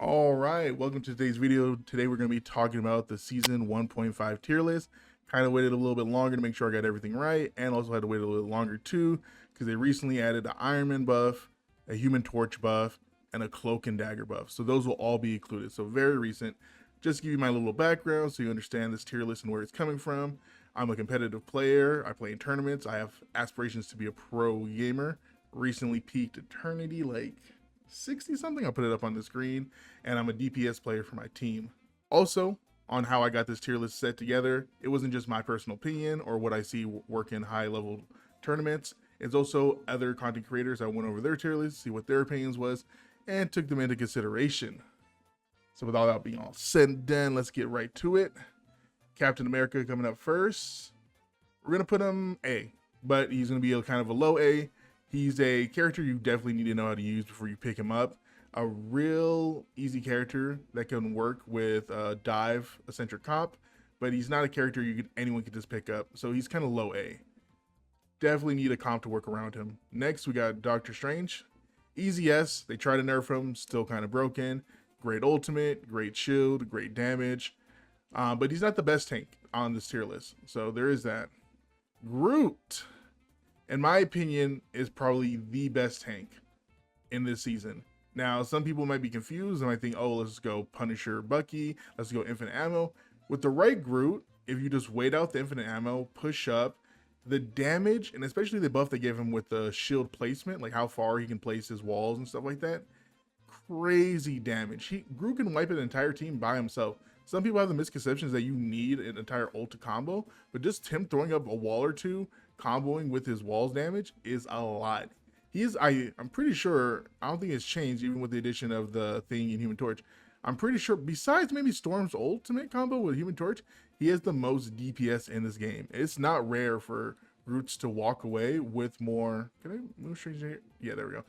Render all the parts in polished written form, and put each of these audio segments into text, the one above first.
All right, welcome to today's video. Today we're going to be talking about the season 1.5 tier list. Kind of waited a little bit longer to make sure I got everything right, and also had to wait a little longer too because they recently added the Iron Man buff, a Human Torch buff, and a Cloak and Dagger buff. So those will all be included. So very recent. Just to give you my little background so you understand this tier list and where it's coming from. I'm a competitive player. I play in tournaments. I have aspirations to be a pro gamer. Recently peaked Eternity like 60 something. I'll put it up on the screen. And I'm a DPS player for my team. Also, on how I got this tier list set together, it wasn't just my personal opinion or what I see work in high level tournaments. It's also other content creators. I went over their tier list, see what their opinions was, and took them into consideration. So with all that being all said and done, let's get right to it. Captain America coming up first. We're gonna put him A, but he's gonna be a kind of a low A. He's a character you definitely need to know how to use before you pick him up. A real easy character that can work with a dive eccentric comp, but he's not a character anyone can just pick up. So he's kind of low A. Definitely need a comp to work around him. Next, we got Doctor Strange. Easy S. They try to nerf him, still kind of broken. Great ultimate, great shield, great damage. But he's not the best tank on this tier list. So there is that. Groot, in my opinion, is probably the best tank in this season. Now, some people might be confused and might think, oh, let's go Punisher Bucky, let's go infinite ammo. With the right Groot, if you just wait out the infinite ammo, push up, the damage, and especially the buff they gave him with the shield placement, like how far he can place his walls and stuff like that, crazy damage. Groot can wipe an entire team by himself. Some people have the misconceptions that you need an entire ult to combo, but just him throwing up a wall or two, comboing with his walls damage is a lot. I'm pretty sure, I don't think it's changed even with the addition of the thing in Human Torch. I'm pretty sure, besides maybe Storm's ultimate combo with Human Torch, he has the most DPS in this game. It's not rare for Groots to walk away with more. Can I move straight here? Yeah, there we go.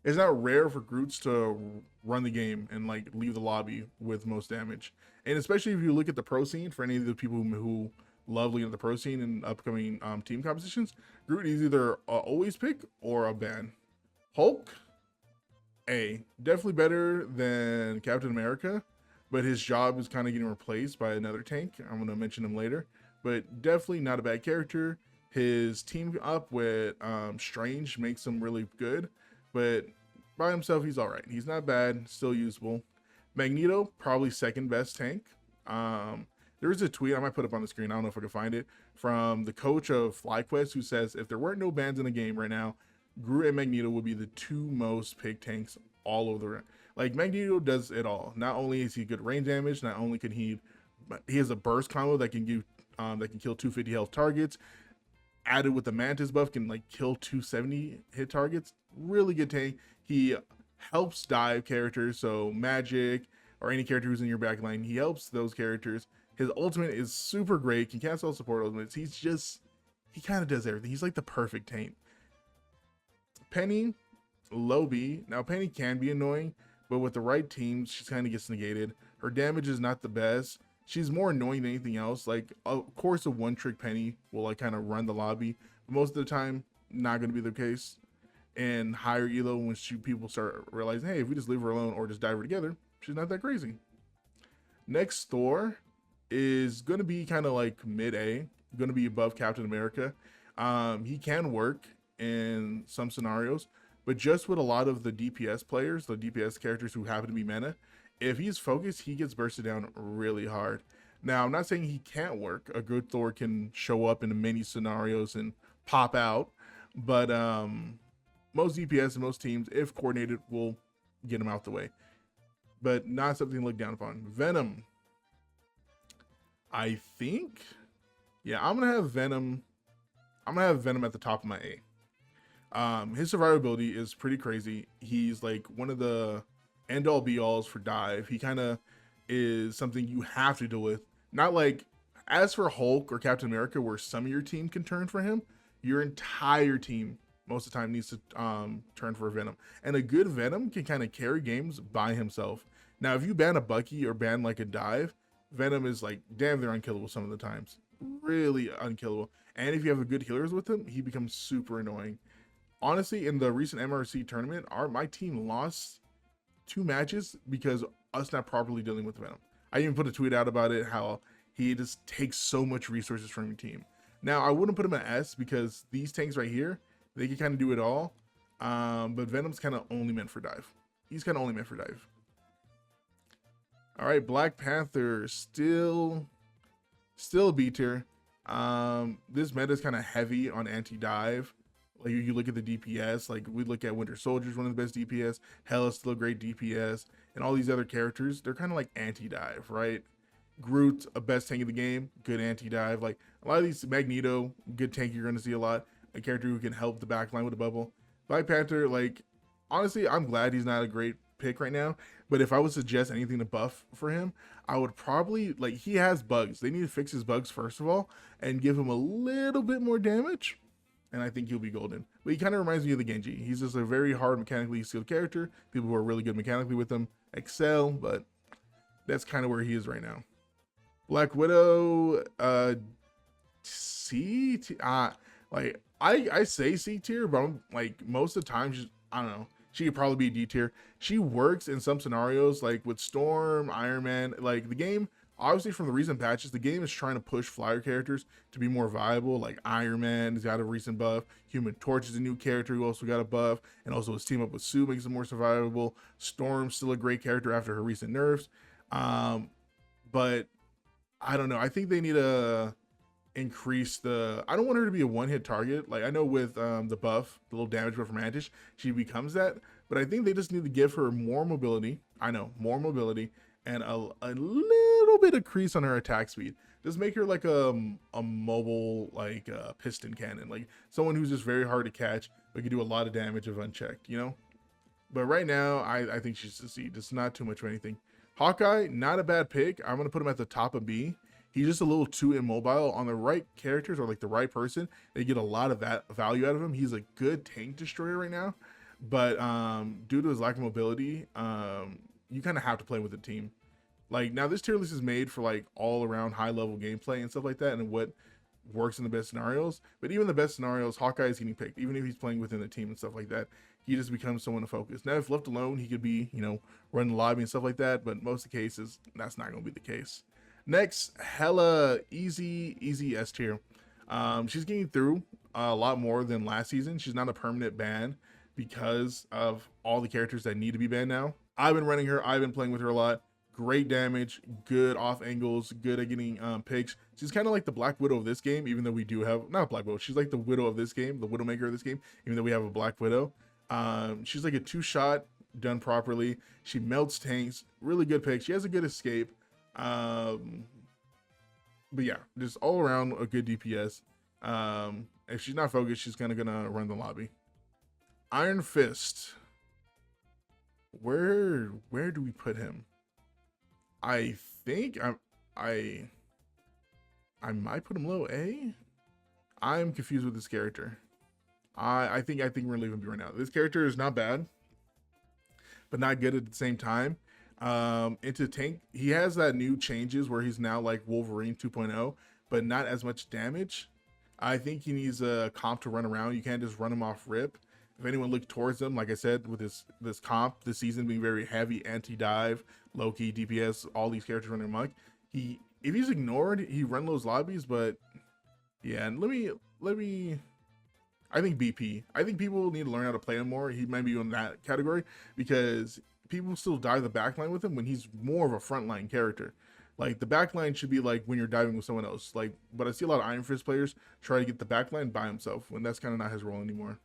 It's not rare for Groots to run the game and like leave the lobby with most damage. And especially if you look at the pro scene, for any of the people who love looking at the pro scene in upcoming team competitions, Groot is either a always pick or a ban. Hulk, A, definitely better than Captain America, but his job is kind of getting replaced by another tank. I'm going to mention him later, but definitely not a bad character. His team up with Strange makes him really good, but by himself, he's all right. He's not bad, still usable. Magneto, probably second best tank. There is a tweet I might put up on the screen. I don't know if I can find it, from the coach of FlyQuest, who says if there weren't no bans in the game right now, Groot and Magneto would be the two most picked tanks all over the. Like, Magneto does it all. Not only is he good range damage, not only can he has a burst combo that can give that can kill 250 health targets. Added with the Mantis buff, can like kill 270 hit targets. Really good tank. He helps dive characters, so Magic or any character who's in your backline, he helps those characters. His ultimate is super great. He can't sell support ultimates. He kind of does everything. He's like the perfect tank. Penny, low B. Now Penny can be annoying, but with the right team, she kind of gets negated. Her damage is not the best. She's more annoying than anything else. Like, of course, a one-trick Penny will like kind of run the lobby, but most of the time, not going to be the case. And higher elo, when people start realizing, hey, if we just leave her alone or just dive her together, she's not that crazy. Next, Thor is going to be kind of like mid-A, going to be above Captain America. He can work in some scenarios, but just with a lot of the DPS players, the DPS characters who happen to be meta, if he's focused, he gets bursted down really hard. Now, I'm not saying he can't work. A good Thor can show up in many scenarios and pop out, but most DPS and most teams, if coordinated, will get him out the way. But not something to look down upon. Venom, I think, yeah, I'm gonna have Venom. I'm gonna have Venom at the top of my A. His survivability is pretty crazy. He's like one of the end all be alls for dive. He kind of is something you have to deal with. Not like as for Hulk or Captain America, where some of your team can turn for him, your entire team most of the time needs to turn for Venom. And a good Venom can kind of carry games by himself. Now, if you ban a Bucky or ban like a dive, Venom is like damn near unkillable some of the times. Really unkillable. And if you have a good healers with him, he becomes super annoying. Honestly, in the recent MRC tournament, my team lost 2 matches because us not properly dealing with Venom. I even put a tweet out about it, how he just takes so much resources from your team. Now, I wouldn't put him at S because these tanks right here, they can kind of do it all. But Venom's kind of only meant for dive. He's kind of only meant for dive. All right, Black Panther still B tier. This meta is kind of heavy on anti-dive. Like you look at the DPS, like we look at Winter Soldier's one of the best DPS, Hela's still a great DPS, and all these other characters, they're kind of like anti-dive, right? Groot, a best tank of the game, good anti-dive. Like a lot of these, Magneto, good tank you're gonna see a lot, a character who can help the backline with a bubble. Black Panther, like honestly, I'm glad he's not a great pick right now, but if I would suggest anything to buff for him, I would probably, like, he has bugs. They need to fix his bugs first of all and give him a little bit more damage, and I think he'll be golden. But he kind of reminds me of the Genji. He's just a very hard mechanically skilled character. People who are really good mechanically with him excel, but that's kind of where he is right now. Black Widow, C, like I say C tier, but I'm, like most of the time, I don't know. She could probably be D tier. She works in some scenarios, like with Storm, Iron Man. Like the game, obviously from the recent patches, the game is trying to push flyer characters to be more viable. Like Iron Man has got a recent buff. Human Torch is a new character who also got a buff, and also his team up with Sue makes it more survivable. Storm's still a great character after her recent nerfs, but I don't know. I think they need to increase the, I don't want her to be a one-hit target. Like I know with the buff, the little damage buff from Antish, she becomes that, but I think they just need to give her more mobility. I know, more mobility and a little bit of crease on her attack speed. Just make her like a mobile, like piston cannon, like someone who's just very hard to catch but can do a lot of damage if unchecked, you know. But right now I think she's just C, just not too much of anything. Hawkeye, not a bad pick. I'm gonna put him at the top of B. He's just a little too immobile. On the right characters or like the right person, they get a lot of that value out of him. He's a good tank destroyer right now, but due to his lack of mobility, you kind of have to play with the team. Like now this tier list is made for like all around high level gameplay and stuff like that, and what works in the best scenarios. But even the best scenarios, Hawkeye is getting picked, even if he's playing within the team and stuff like that. He just becomes someone to focus. Now if left alone, he could be, you know, run the lobby and stuff like that, but most of the cases that's not going to be the case. Next, Hela, easy S tier. She's getting through a lot more than last season. She's not a permanent ban because of all the characters that need to be banned now. I've been running her. I've been playing with her a lot. Great damage, good off angles, good at getting picks. She's kind of like the Black Widow of this game, even though we do have, not Black Widow, she's like the Widow of this game, the Widowmaker of this game, even though we have a Black Widow. She's like a 2-shot done properly. She melts tanks, really good pick. She has a good escape. But yeah, just all around a good DPS. If she's not focused, she's kind of gonna run the lobby. Iron Fist, where do we put him? I think I might put him low A. I'm confused with this character. I think we're gonna leave him right now. This character is not bad, but not good at the same time. Into tank, he has that new changes where he's now like Wolverine 2.0, but not as much damage. I think he needs a comp to run around. You can't just run him off rip. If anyone looked towards him, like I said, with this comp this season being very heavy anti-dive, low-key DPS, all these characters running amok, if he's ignored, he run those lobbies. But yeah, and let me I think BP. I think people need to learn how to play him more. He might be in that category because people still dive the backline with him when he's more of a frontline character. Like the backline should be like when you're diving with someone else. Like, but I see a lot of Iron Fist players try to get the backline by himself when that's kind of not his role anymore.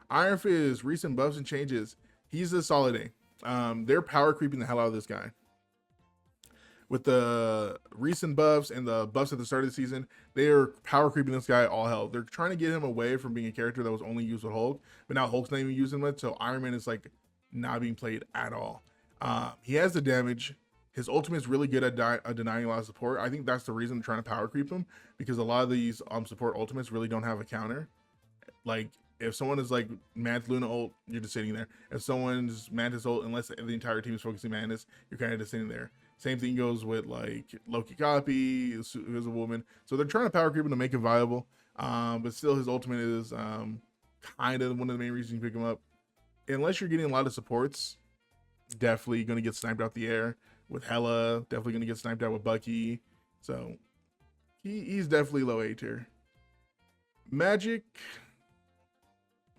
Iron Fist, recent buffs and changes. He's a solid A. They're power creeping the hell out of this guy. With the recent buffs and the buffs at the start of the season, they are power creeping this guy all hell. They're trying to get him away from being a character that was only used with Hulk, but now Hulk's not even using much, so Iron Man is like not being played at all. He has the damage. His ultimate is really good at denying a lot of support. I think that's the reason I'm trying to power creep him, because a lot of these support ultimates really don't have a counter. Like if someone is like Mantis Luna ult, you're just sitting there. If someone's Mantis ult, unless the entire team is focusing Mantis, you're kind of just sitting there. Same thing goes with like Loki Copy, who's a woman. So they're trying to power creep him to make it viable. But still his ultimate is kind of one of the main reasons you pick him up. Unless you're getting a lot of supports, definitely going to get sniped out the air with Hela, definitely going to get sniped out with Bucky. So he's definitely low A tier. Magic.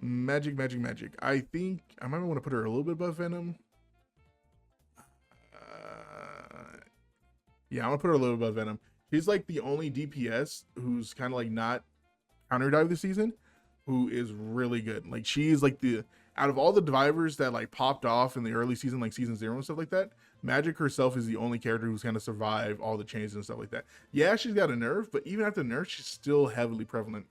I think I might want to put her a little bit above Venom. Yeah, I'm gonna put her a little above Venom. She's like the only DPS who's kind of like not counter dive this season, who is really good. Like she's like the out of all the divers that like popped off in the early season, like season 0 and stuff like that, Magic herself is the only character who's kind of survived all the changes and stuff like that. Yeah, she's got a nerf, but even after the nerf, she's still heavily prevalent.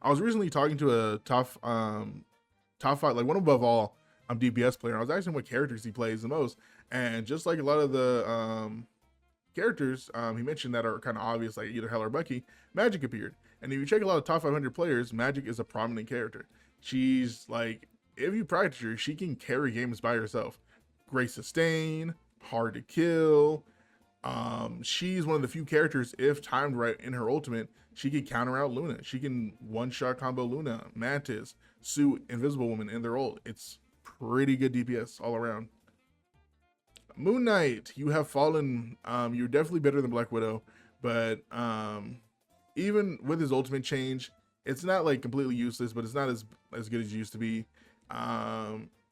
I was recently talking to a top 5, like one above all DPS player. I was asking what characters he plays the most, and just like a lot of the characters he mentioned that are kind of obvious, like either Hela or Bucky, Magic appeared. And if you check a lot of top 500 players, Magic is a prominent character. She's like, if you practice her, she can carry games by herself. Great sustain, hard to kill. She's one of the few characters, if timed right in her ultimate, she can counter out Luna. She can one-shot combo Luna, Mantis, Suit, Invisible Woman in their ult. It's pretty good DPS all around. Moon Knight, you have fallen. You're definitely better than Black Widow, but even with his ultimate change, it's not like completely useless, but it's not as good as it used to be.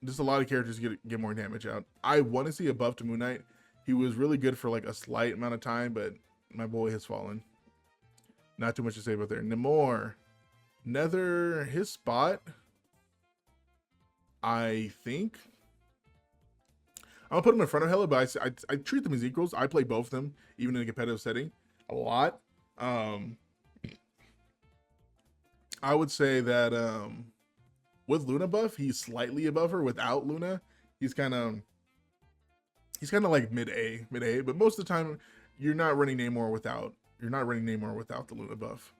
Just a lot of characters get more damage out. I want to see a buff to Moon Knight. He was really good for like a slight amount of time, but my boy has fallen. Not too much to say about there. Namor, Nether, his spot, I think I'll put him in front of Hela, but I treat them as equals. I play both of them, even in a competitive setting, a lot. I would say that with Luna buff, he's slightly above her. Without Luna, he's kind of like mid A, but most of the time you're not running Namor without the Luna buff.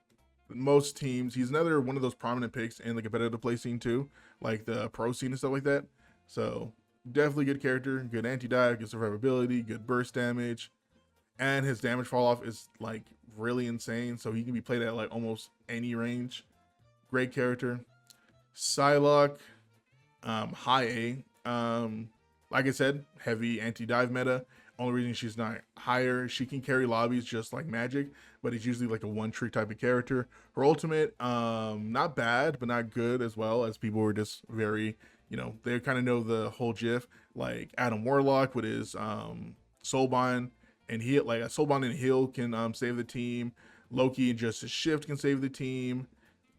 Most teams, he's another one of those prominent picks in the competitive play scene too, like the pro scene and stuff like that. So definitely good character, good anti-dive, good survivability, good burst damage, and his damage fall off is like really insane. So he can be played at like almost any range. Great character. Psylocke, high A. Like I said, heavy anti-dive meta. Only reason she's not higher, she can carry lobbies just like Magic, but it's usually like a one-trick type of character. Her ultimate, not bad, but not good as well, as people were just very, they kind of know the whole gif, like Adam Warlock with his Soulbind, and heal, like a Soulbind and heal can save the team. Loki and just his shift can save the team.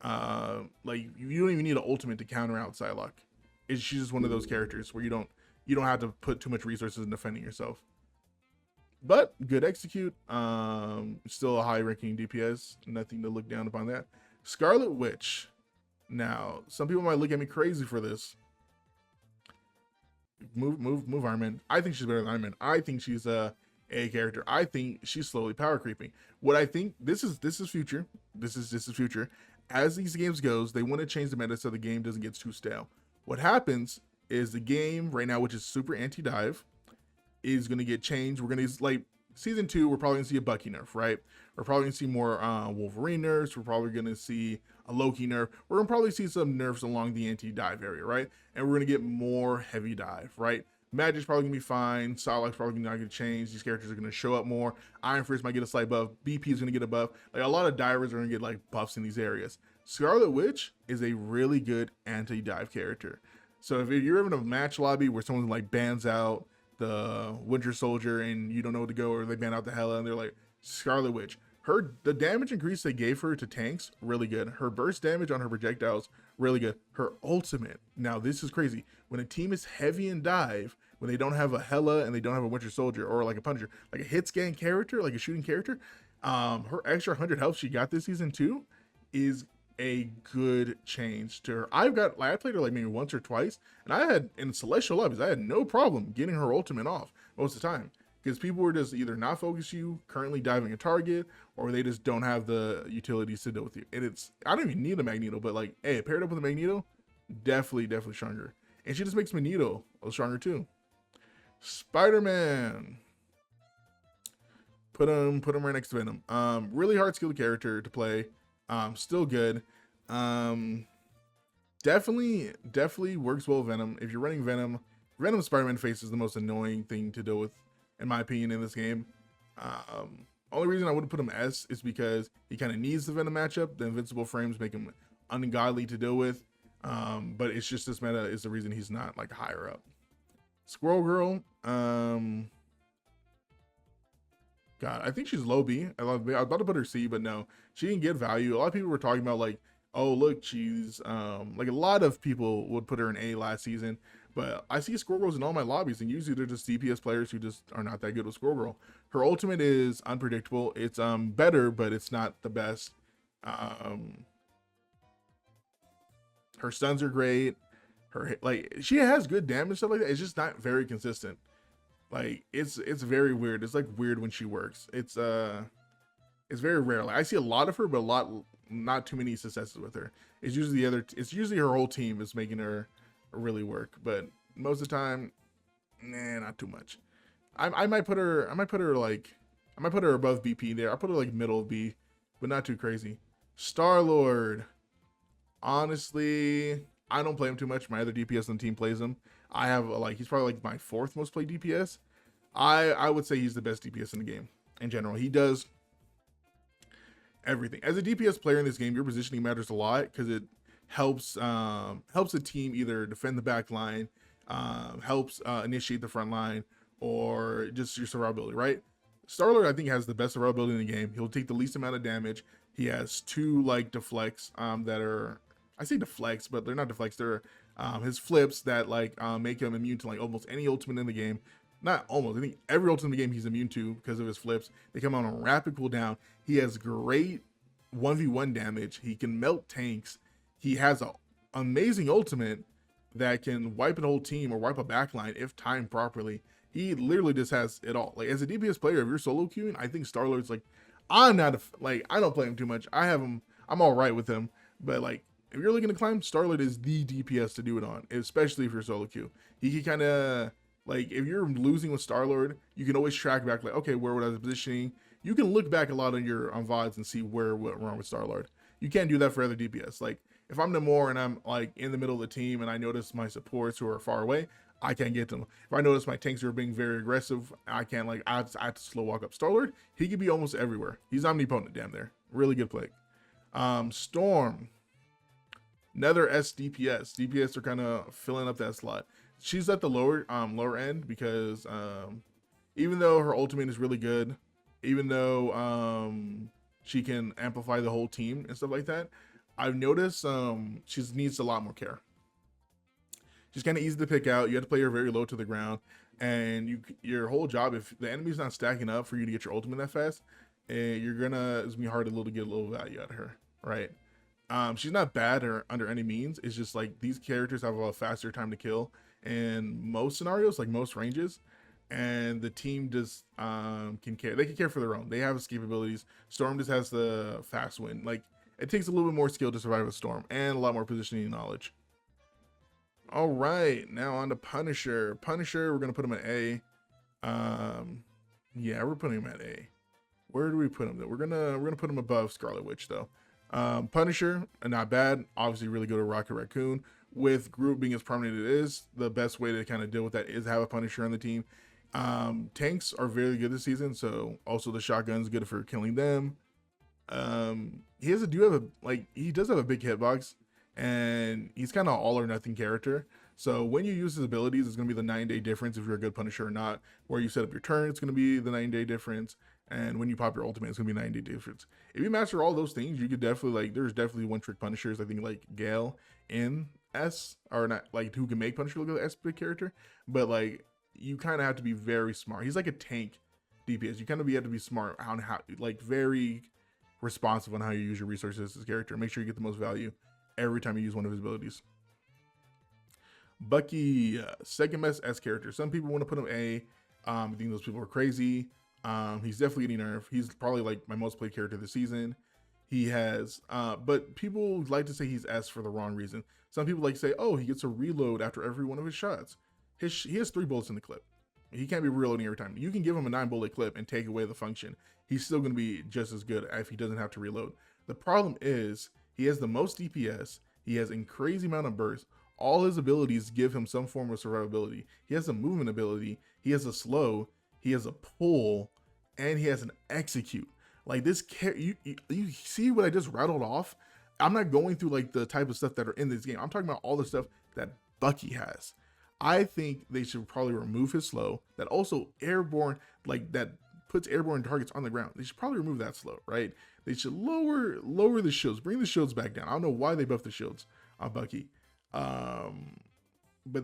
Like you don't even need an ultimate to counter out Psylocke. She's just one of those characters where you don't have to put too much resources in defending yourself. But good execute. Still a high ranking DPS. Nothing to look down upon that. Scarlet Witch. Now, some people might look at me crazy for this. Move Iron Man. I think she's better than Iron Man. I think she's a character. I think she's slowly power creeping. What I think this is future. This is future. As these games goes, they want to change the meta so the game doesn't get too stale. What happens is the game right now, which is super anti-dive, is going to get changed. We're going to, like, season 2, we're probably going to see a Bucky nerf, right? We're probably going to see more Wolverine nerfs. We're probably going to see a Loki nerf. We're going to probably see some nerfs along the anti-dive area, right? And we're going to get more heavy dive, right? Magic's probably going to be fine. Psylocke's probably not going to change. These characters are going to show up more. Iron Fist might get a slight buff. BP is going to get a buff. Like, a lot of divers are going to get, like, buffs in these areas. Scarlet Witch is a really good anti-dive character. So if you're in a match lobby where someone like bans out the Winter Soldier and you don't know where to go, or they ban out the Hela and they're like, Scarlet Witch, the damage increase they gave her to tanks, really good. Her burst damage on her projectiles, really good. Her ultimate, now this is crazy. When a team is heavy in dive, when they don't have a Hela and they don't have a Winter Soldier or like a Punisher, like a hit scan character, like a shooting character, her extra 100 health she got this season too is a good change to her. I played her like maybe once or twice, and I had in celestial lobbies, I had no problem getting her ultimate off most of the time, because people were just either not focused you, currently diving a target, or they just don't have the utilities to deal with you. And I don't even need a Magneto, but like, hey, paired up with a Magneto, definitely stronger. And she just makes Magneto a little stronger too. Spider-Man. Put him right next to Venom. Really hard skilled character to play. Still good. Definitely works well with Venom. If you're running Venom, Venom Spider-Man face is the most annoying thing to deal with, in my opinion, in this game. Only reason I wouldn't put him S is because he kind of needs the Venom matchup. The invincible frames make him ungodly to deal with. But it's just this meta is the reason he's not like higher up. Squirrel Girl, God, I think she's low B. I was about to put her C, but no, she didn't get value. A lot of people were talking about like, oh look, she's like a lot of people would put her in A last season, but I see Squirrel Girls in all my lobbies, and usually they're just DPS players who just are not that good with Squirrel Girl. Her ultimate is unpredictable. It's better, but it's not the best. Her stuns are great. Her like she has good damage stuff like that. It's just not very consistent. Like it's very weird. It's like weird when she works. It's very rare. Like I see a lot of her, but not too many successes with her. It's usually it's usually her whole team is making her really work, but most of the time, nah, not too much. I might put her above BP there. I'll put her like middle of B, but not too crazy. Star-Lord, honestly, I don't play him too much. My other DPS on the team plays him. I have he's probably like my 4th most played DPS. I would say he's the best DPS in the game in general. He does everything. As a DPS player in this game, your positioning matters a lot because it helps the team either defend the back line, helps initiate the front line, or just your survivability, right? Star-Lord, I think, has the best survivability in the game. He'll take the least amount of damage. He has 2 like deflects that are, I say deflects, but they're not deflects. They're his flips that make him immune to like almost any ultimate in the game. Not almost, I think every ultimate in the game he's immune to because of his flips. They come on a rapid cooldown. He has great 1v1 damage. He can melt tanks. He has an amazing ultimate that can wipe an whole team or wipe a backline if timed properly. He literally just has it all. Like as a DPS player, if you're solo queuing, I think Star-Lord's like, I don't play him too much. I'm all right with him, but like if you're looking to climb, Star-Lord is the DPS to do it on, especially if you're solo queue. He can kind of like, if you're losing with Star-Lord, you can always track back like, okay, where was I positioning? You can look back a lot on your VODs and see where went wrong with Star-Lord. You can't do that for other DPS. Like if I'm Namor and I'm like in the middle of the team and I notice my supports who are far away, I can't get them. If I notice my tanks are being very aggressive, I can't I have to slow walk up. Star-Lord, he could be almost everywhere. He's omnipotent, damn there. Really good play. Storm, another S DPS. DPS are kind of filling up that slot. She's at the lower end because even though her ultimate is really good, even though she can amplify the whole team and stuff like that, I've noticed she needs a lot more care. She's kind of easy to pick out. You have to play her very low to the ground, and your whole job, if the enemy's not stacking up for you to get your ultimate that fast, it's gonna be hard to get a little value out of her, right? She's not bad or under any means. It's just like these characters have a faster time to kill in most scenarios, like most ranges, and the team just can care. They can care for their own. They have escape abilities. Storm just has the fast win. Like it takes a little bit more skill to survive with Storm and a lot more positioning knowledge. All right, now on to Punisher. Punisher, we're gonna put him at A. Yeah, we're putting him at A. Where do we put him though? We're gonna put him above Scarlet Witch though. Punisher, not bad. Obviously, really good at Rocket Raccoon. With Groot being as prominent it is, the best way to kind of deal with that is have a Punisher on the team. Tanks are very good this season, so also the shotgun's good for killing them. He does have a big hitbox, and he's kind of all or nothing character. So when you use his abilities, it's going to be the 9-day difference if you're a good Punisher or not. Where you set up your turn, it's going to be the 9-day difference. And when you pop your ultimate, it's going to be 9-day difference. If you master all those things, you could definitely, there's definitely one-trick Punishers. I think like Gale in S, or not, like who can make Punisher look like an S big character. But like, you kind of have to be very smart. He's like a tank DPS. You kind of have to be smart on how, like very responsive on how you use your resources as this character. Make sure you get the most value every time you use one of his abilities. Bucky, second best S character. Some people want to put him A. I think those people are crazy. He's definitely getting nerfed. He's probably like my most played character this season. He has, but people like to say he's S for the wrong reason. Some people like to say, oh, he gets a reload after every one of his shots. He has 3 bullets in the clip. He can't be reloading every time. You can give him a 9-bullet clip and take away the function. He's still going to be just as good if he doesn't have to reload. The problem is he has the most DPS. He has a crazy amount of burst. all his abilities give him some form of survivability. He has a movement ability, he has a slow, he has a pull, and he has an execute. Like this, you see what I just rattled off? I'm not going through like the type of stuff that are in this game. I'm talking about all the stuff that Bucky has. I think they should probably remove his slow. That also airborne, like that puts airborne targets on the ground. They should probably remove that slow, right? They should lower the shields, bring the shields back down. I don't know why they buffed the shields on Bucky, but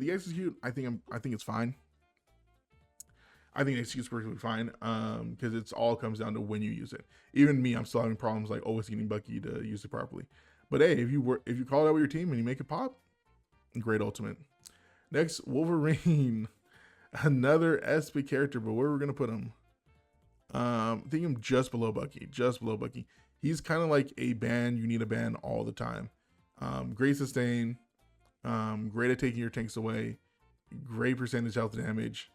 the execute, I think it's fine. I think execute's perfectly fine, because it's all comes down to when you use it. Even me, I'm still having problems like always getting Bucky to use it properly. But hey, if you call it out with your team and you make it pop, great ultimate. Next, Wolverine, another SP character, but where we're gonna put him? I think him just below Bucky, He's kind of like a ban. You need a ban all the time. Great sustain, great at taking your tanks away, great percentage health damage.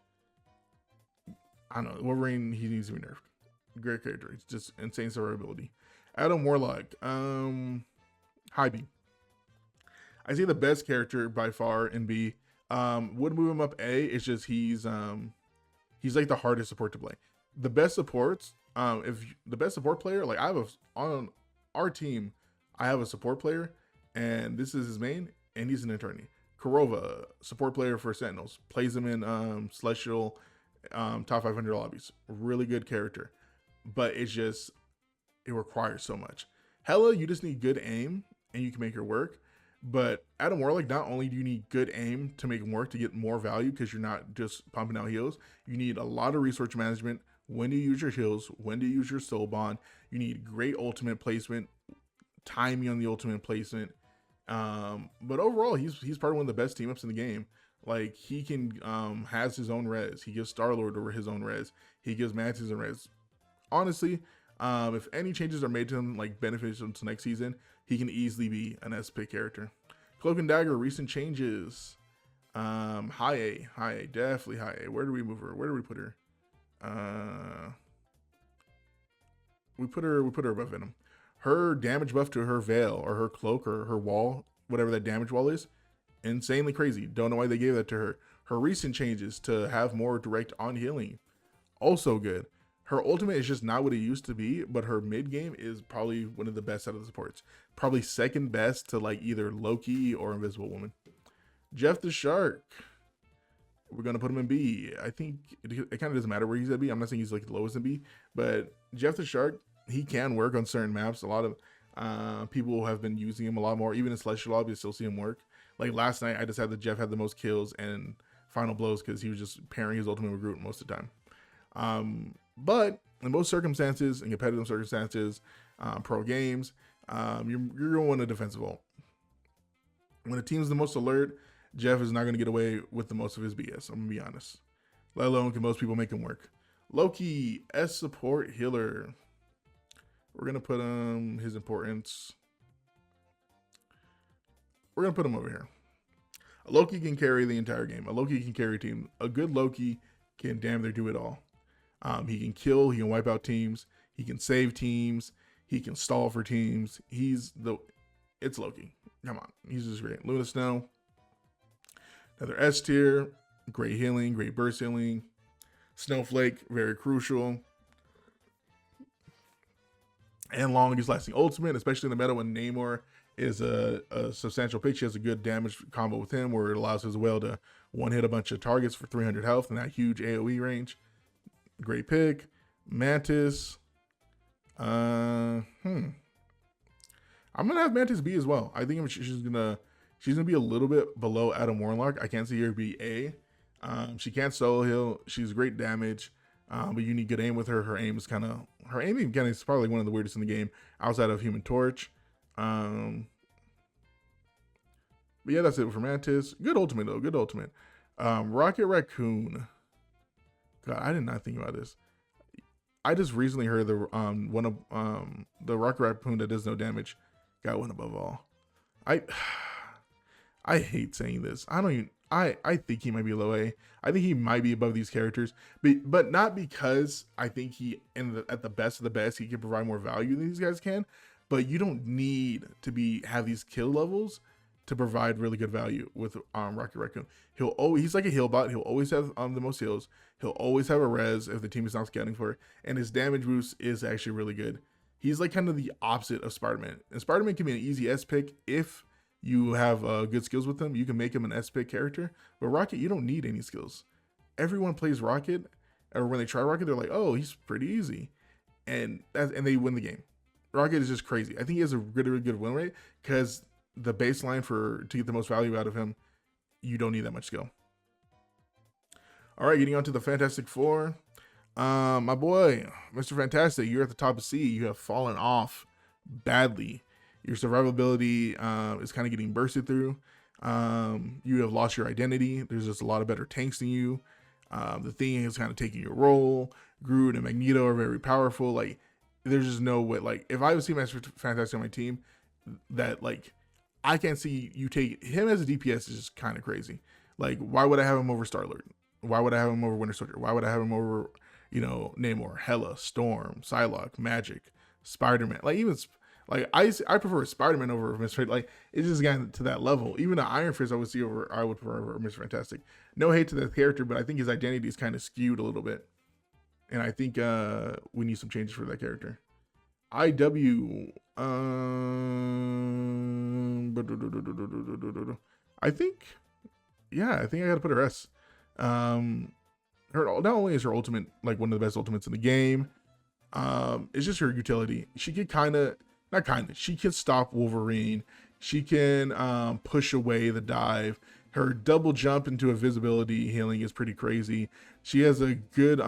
I don't know, Wolverine, he needs to be nerfed. Great character, it's just insane survivability. Adam Warlock, high B. I say the best character by far in B. Would move him up A. It's just he's like the hardest support to play. The best supports, if the best support player, like on our team, I have a support player, and this is his main, and he's an attorney. Korova, support player for Sentinels, plays him in Celestial top 500 lobbies. Really good character, but it requires so much. Hela, you just need good aim, and you can make her work. But Adam Warlock, not only do you need good aim to make him work to get more value, because you're not just pumping out heals, you need a lot of resource management. When to use your heals, when to use your soul bond. You need great ultimate placement, timing on the ultimate placement. But overall, he's probably one of the best team ups in the game. Like he can has his own res. He gives Star-Lord over his own res. He gives Mantis his own res. Honestly, if any changes are made to him, like beneficial to next season, he can easily be an SP character. Cloak and Dagger, recent changes. High A, definitely high A. Where do we move her? Where do we put her? We put her above Venom. Her damage buff to her veil or her cloak or her wall, whatever that damage wall is, insanely crazy. Don't know why they gave that to her. Her recent changes to have more direct on healing, also good. Her ultimate is just not what it used to be, but her mid game is probably one of the best out of the supports. Probably second best to like either Loki or Invisible Woman. Jeff the Shark, we're gonna put him in B. I think it kind of doesn't matter where he's at B. I'm not saying he's like the lowest in B, but Jeff the Shark, he can work on certain maps. A lot of people have been using him a lot more. Even in Celestial Lobby, I still see him work. Like last night, I just had Jeff had the most kills and final blows because he was just pairing his ultimate with Groot most of the time. But in most circumstances, in competitive circumstances, pro games, you're going to want a defensive ult. When a team's the most alert, Jeff is not going to get away with the most of his BS. I'm going to be honest. Let alone can most people make him work. Loki, S support healer. We're going to put his importance. We're going to put him over here. A Loki can carry the entire game. A Loki can carry a team. A good Loki can damn near do it all. He can kill, he can wipe out teams, he can save teams, he can stall for teams. It's Loki. Come on, he's just great. Luna Snow, another S tier, great healing, great burst healing. Snowflake, very crucial. And longest lasting ultimate, especially in the meta when Namor is a substantial pick. She has a good damage combo with him where it allows his whale to one hit a bunch of targets for 300 health and that huge AoE range. Great pick. Mantis. I'm gonna have Mantis B as well. I think she's gonna be a little bit below Adam Warlock. I can't see her be A. She can't solo heal. She's great damage, but you need good aim with her. Her aiming is probably one of the weirdest in the game outside of Human Torch. But yeah, that's it for Mantis. Good ultimate though. Good ultimate. Rocket Raccoon. God, I did not think about this. I just recently heard the Rocket Raccoon that does no damage got one above all. I hate saying this. I think he might be low A. I think he might be above these characters, but not because I think he at the best of the best he can provide more value than these guys can. But you don't need to have these kill levels to provide really good value with Rocket Raccoon. He's like a heal bot. He'll always have the most heals. He'll always have a res if the team is not scouting for it, and his damage boost is actually really good. He's like kind of the opposite of Spider-Man. And Spider-Man can be an easy S pick if you have good skills with him. You can make him an S pick character. But Rocket, you don't need any skills. Everyone plays Rocket, or when they try Rocket, they're like, oh, he's pretty easy, and they win the game. Rocket is just crazy. I think he has a really good win rate because the baseline to get the most value out of him, you don't need that much skill. All right, getting on to the Fantastic Four. My boy, Mr. Fantastic, you're at the top of C. You have fallen off badly. Your survivability is kind of getting bursted through. You have lost your identity. There's just a lot of better tanks than you. The Thing is kind of taking your role. Groot and Magneto are very powerful. Like, there's just no way. Like, if I would see Mr. Fantastic on my team, that, like, I can't see you take him as a DPS is just kind of crazy. Like, why would I have him over Star-Lord? Why would I have him over Winter Soldier? Why would I have him over, Namor, Hela, Storm, Psylocke, Magic, Spider-Man? Like, even like I prefer Spider-Man over Mr. Like, it's just gotten to that level. Even an Iron Fist I would prefer over Mr. Fantastic. No hate to the character, but I think his identity is kind of skewed a little bit, and I think we need some changes for that character. IW, I think I gotta put her S. Her, not only is her ultimate like one of the best ultimates in the game, it's just her utility. She can she can stop Wolverine. She can push away the dive. Her double jump into invisibility healing is pretty crazy. She has a good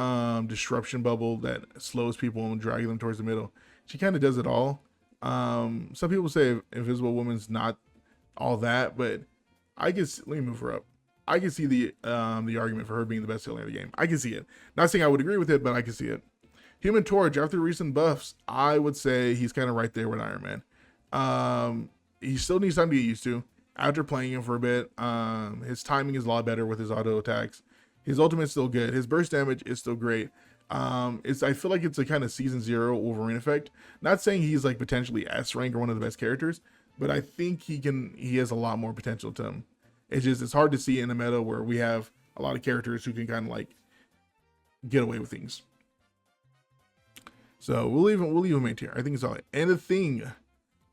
disruption bubble that slows people and drags them towards the middle. She kind of does it all. Some people say Invisible Woman's not all that, but let me move her up. I can see the argument for her being the best healer in the game. I can see it. Not saying I would agree with it, but I can see it. Human Torch, after recent buffs, I would say he's kind of right there with Iron Man. He still needs time to get used to. After playing him for a bit, his timing is a lot better with his auto attacks. His ultimate's still good. His burst damage is still great. I feel like it's a kind of season 0 Wolverine effect. Not saying he's like potentially S rank or one of the best characters, but I think he has a lot more potential to him. It's hard to see in a meta where we have a lot of characters who can kind of like get away with things. So we'll leave him in tier. I think it's all right. And the Thing,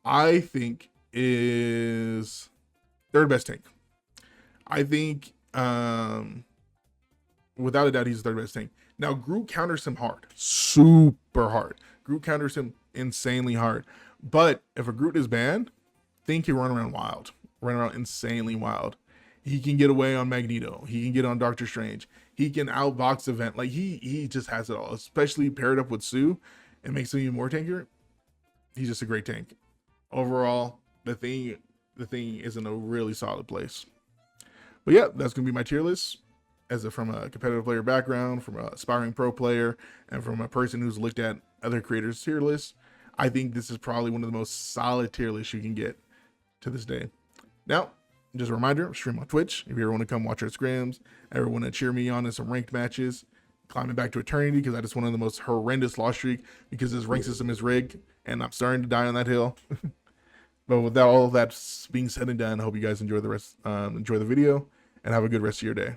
I think, is third best tank. I think without a doubt he's the third best tank. Now Groot counters him hard, super hard. Groot counters him insanely hard. But if a Groot is banned, Thing can run around insanely wild. He can get away on Magneto. He can get on Doctor Strange. He can outbox Event. Like he just has it all, especially paired up with Sue and makes him even more tankier. He's just a great tank. Overall, the thing is in a really solid place. But yeah, that's gonna be my tier list. From a competitive player background, from an aspiring pro player, and from a person who's looked at other creators' tier lists, I think this is probably one of the most solid tier lists you can get to this day. Now, just a reminder, I'm streaming on Twitch. If you ever want to come watch our scrims, ever want to cheer me on in some ranked matches, climbing back to eternity because I just won on the most horrendous loss streak because this rank system is rigged and I'm starting to die on that hill. But with all that being said and done, I hope you guys enjoy the video and have a good rest of your day.